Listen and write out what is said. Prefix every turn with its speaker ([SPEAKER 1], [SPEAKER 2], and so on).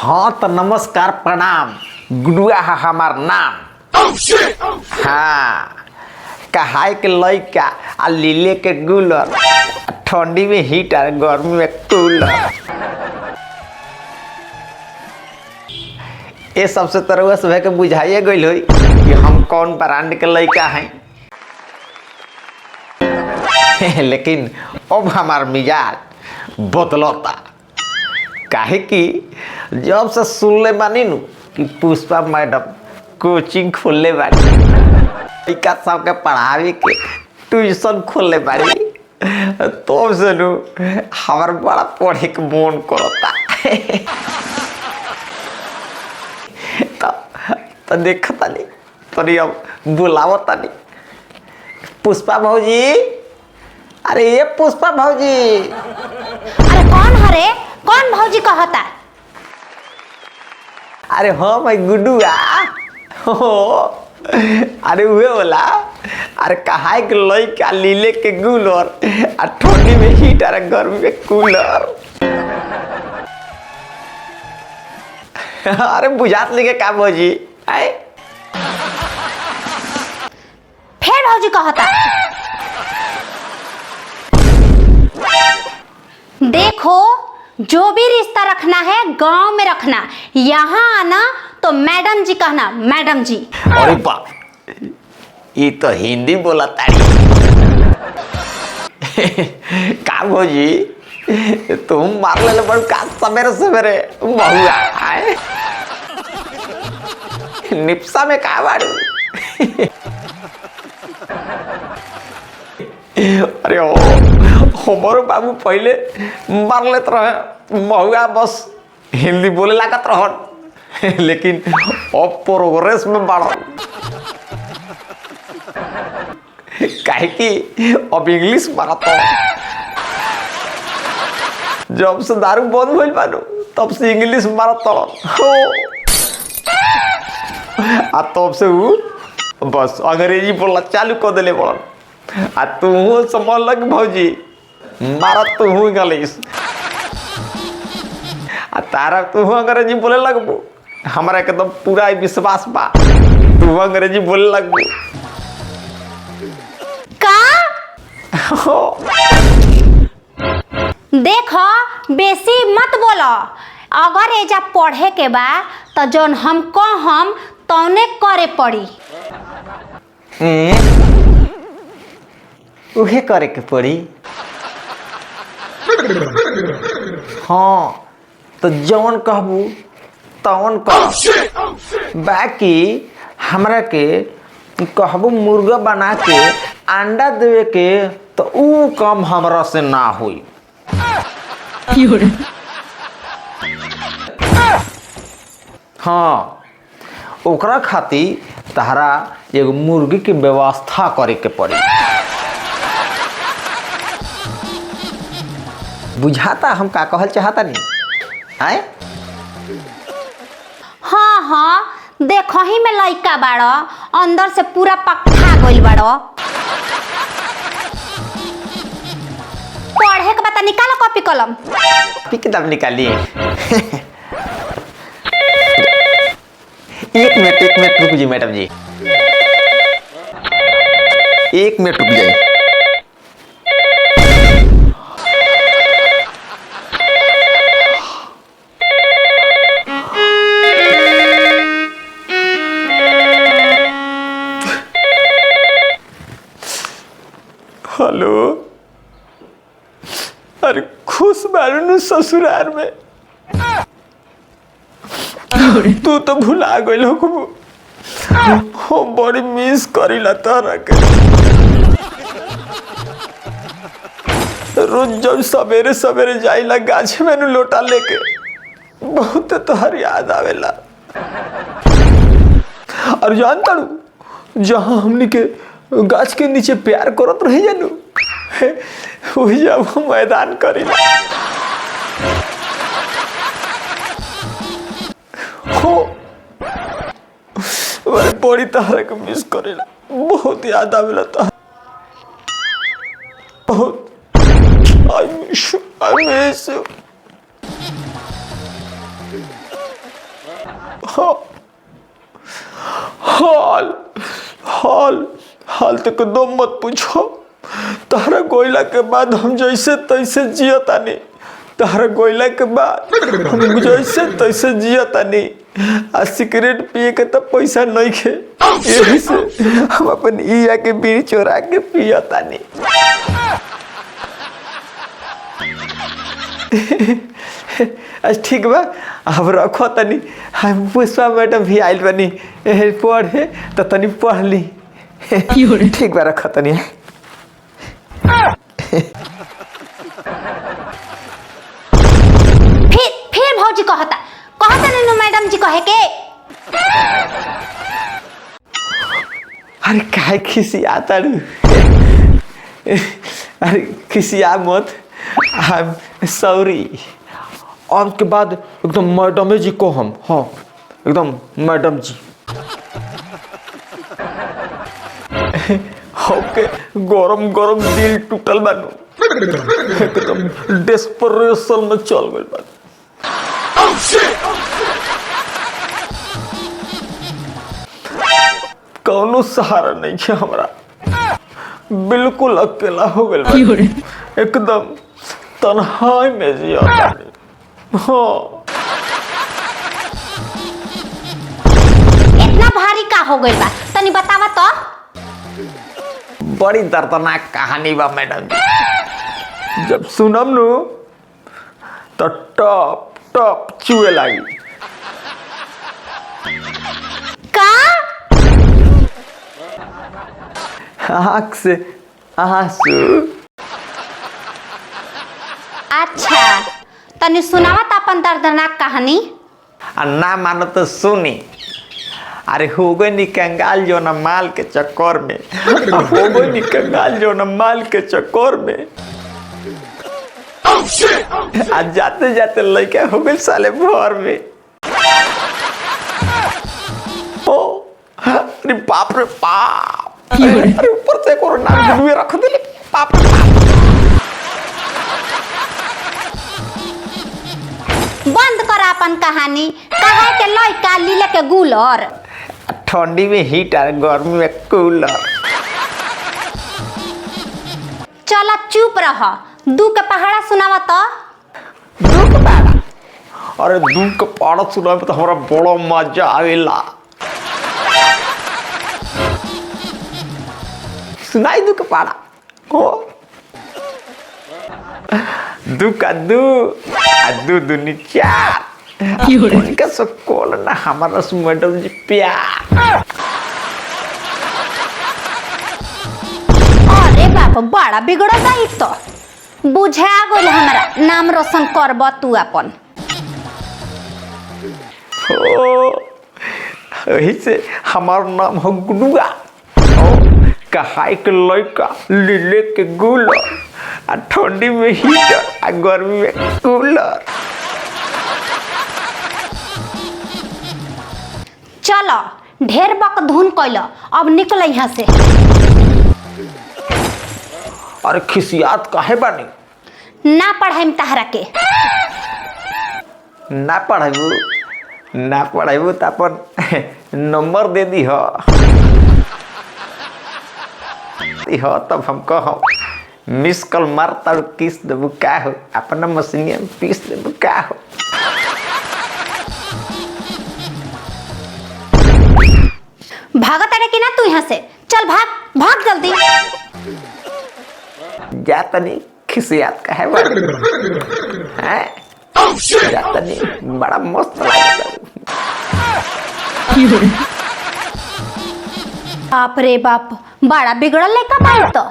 [SPEAKER 1] हाँ तो नमस्कार प्रणाम। गुडुआ है हमार नाम। हाँ कहाई के लइका आ लीले के गुलर, ठंडी में हीटर, गर्मी में कूलर। ये सबसे तरह सुबह के बुझाइए गई हुई कि हम कौन ब्रांड के लइका हैं। लेकिन अब हमार मिजाज बदलता काहे कि जब से सुनले बानी नु कि पुष्पा मैडम कोचिंग खोलले बाड़ी, लइका सबके पढ़ावे के ट्यूशन खोलले बाड़ी, तब से नु हमार बड़ा पढ़े के मन करता। तो देखता नहीं तरी अब बुलावता नहीं। पुष्पा भौजी, अरे ये पुष्पा भौजी।
[SPEAKER 2] अरे कौन हरे, कौन भौजी कहता?
[SPEAKER 1] अरे हाँ मैं गुडुआ हो। अरे हुए बोला, अरे कहाई के लइका लीले के गुलर, आ ठंडी में हीटर, गर्मी में कूलर। अरे बुझात नहीं के का भौजी आए?
[SPEAKER 2] फिर भौजी कहता। देखो जो भी रिश्ता रखना है गांव में रखना, यहाँ आना तो मैडम जी कहना, मैडम जी।
[SPEAKER 1] अरे बाप, ये तो हिंदी बोला तारी। का भौजी तुम मार ले बड़ू का सवेरे सवेरे महुआ आए निपसा में का बाड़ू? अरे ओ हमारो बाबू पहले मार लेत रहे महुआ, बस हिंदी बोले लागत रहन, लेकिन अब प्रोग्रेस में बढ़ल। काहे कि अब इंग्लिश मारता। जब से दारू बंद भइल बानो तब से इंग्लिश मारता हो, आ तब से उ बस अंग्रेजी बोलना चालू कर देले बड़न। आ तू समझ लग भौजी मारत तू इंग्लिश, आ तारा तू अंग्रेजी बोले लगबू। हमारा एकदम पूरा विश्वास बा तू अंग्रेजी बोले लगबू
[SPEAKER 2] का? देखो बेसी मत बोलो, अगर एजा पढ़े के बा तो जोन हम कहम तौने करे पड़ी।
[SPEAKER 1] उहे करे के पड़ी। हाँ तो जौन कहबू तौन कह। बाकी हमरा के कहबू मुर्गा बना के अंडा देवे के तो ऊ काम हमरा से ना हुई। हाँ ओकरा खातिर तहरा एगो मुर्गी के व्यवस्था करे के पड़ी। बुझाता हम का कहल चाहता नहीं आए?
[SPEAKER 2] हाँ हाँ देखो ही में लइका बाड़ो, अंदर से पूरा पक्का गइल बाड़ो। पढ़े के बता निकालो कॉपी कलम।
[SPEAKER 1] कॉपी किताब निकालिए। एक मिनट रुक जी मैडम जी, एक मिनट रुक जाइए। हेलो, अरे खुश बारू ससुराल में? तू तो भुला गइल हो, बड़ी मिस करीला तोरा के। रोज जब सवेरे सवेरे जाइला गाछ में लोटा लेके, बहुत तोहर याद आवेला। और जानता हूँ जहाँ हमनी के गाछ के नीचे प्यार करत रही जानू, वही जब हम मैदान करीला हो, बड़ी तहरा के मिस करेला, बहुत याद आवेला तहरा, बहुत। I miss you. हाल हाल हाल तो एकदम मत पूछो। तारा गोइला के बाद हम जैसे तैसे जियतानी, तारा गोइला के बाद हम जैसे तैसे जियतानी। आ सिगरेट पिए के तो पैसा नहीं खे, यही से हम अपन इया के बीड़ी चोरा के पियतानी। अच्छा ठीक बा, अब रखो तनी। हम पुष्पा मैडम भी आइल बनी पढ़े, तो तनी पढ़ ली। ठीक बा, रखो तनी।
[SPEAKER 2] फिर भौजी कहता नहीं मैडम जी कहे के।
[SPEAKER 1] अरे काहे खिसियाता रू? अरे खिसिया मत, आई एम सॉरी। अब के बाद एकदम मैडम जी को हम, हाँ एकदम मैडम जी। ओके, गरम गरम दिल टूटल बानू, एकदम डेस्परेशन में चल गइल बा। कौनो सहारा नहीं है हमरा, बिल्कुल अकेला हो गइल बा, एकदम तन्हाई में जिया। हाँ,
[SPEAKER 2] इतना भारी का हो गइल बा, तनी बतावा तो।
[SPEAKER 1] बड़ी दर्दनाक कहानी बा मैडम जी। जब सुनम नु तो टप टप चुए लगी।
[SPEAKER 2] का
[SPEAKER 1] आँख से आंसू।
[SPEAKER 2] अच्छा, तनी सुनावा त अपन दर्दनाक कहानी।
[SPEAKER 1] आ ना मानो तो सुनी। अरे हो गई नी कंगाल जो ना माल के चक्कर में, हो गई नी कंगाल जो ना माल के चक्कर में। आज जाते जाते लड़का हो गए साले भर में। ओ अरे बाप रे बाप, अरे ऊपर से कोरोना वीडियो रख दिले, बाप रे बाप।
[SPEAKER 2] बंद कर अपन कहानी। कहे के लड़का लीले के गुलर,
[SPEAKER 1] ठंडी में हीटर, गर्मी में कूलर।
[SPEAKER 2] चला चुप रह। दू के पहाड़ा सुनावा तो।
[SPEAKER 1] दू के पहाड़ा? अरे दू के पहाड़ा सुनावे में तो हमरा बड़ा मजा आवेला। सुनाई दू के पहाड़ा। हो दू का दू, आ दू दूनी चार। उनका सकोल ना हमारा मैडम जी प्यार।
[SPEAKER 2] अरे बाप, बड़ा बिगड़ जाई तो। बुझा गइल हमरा, नाम रोशन करब तू अपन।
[SPEAKER 1] वही से हमारा नाम है गुडुआ। कहाई के लड़का लीले के गुलर, आ ठंडी में हीटर, आ गर्मी में कूलर।
[SPEAKER 2] चलो ढेर बक धुन कैल, अब निकल यहाँ से।
[SPEAKER 1] अरे खिसियात काहे बानी?
[SPEAKER 2] ना पढ़ाई तहरा के।
[SPEAKER 1] ना पढ़ाइबू तो अपन नंबर दे दी हो, तब हम कहो मिस कॉल मारता किस देबू का हो, अपना मशीनिया में पीस देबू का हो।
[SPEAKER 2] भागत अरे कि ना तू यहाँ से? चल भाग भाग जल्दी।
[SPEAKER 1] जा तनी खिसियात काहे बानी? हैं? जा तनी, बड़ा मस्त लगता।
[SPEAKER 2] बाप रे बाप, बड़ा बिगड़ल लड़का बाई तो।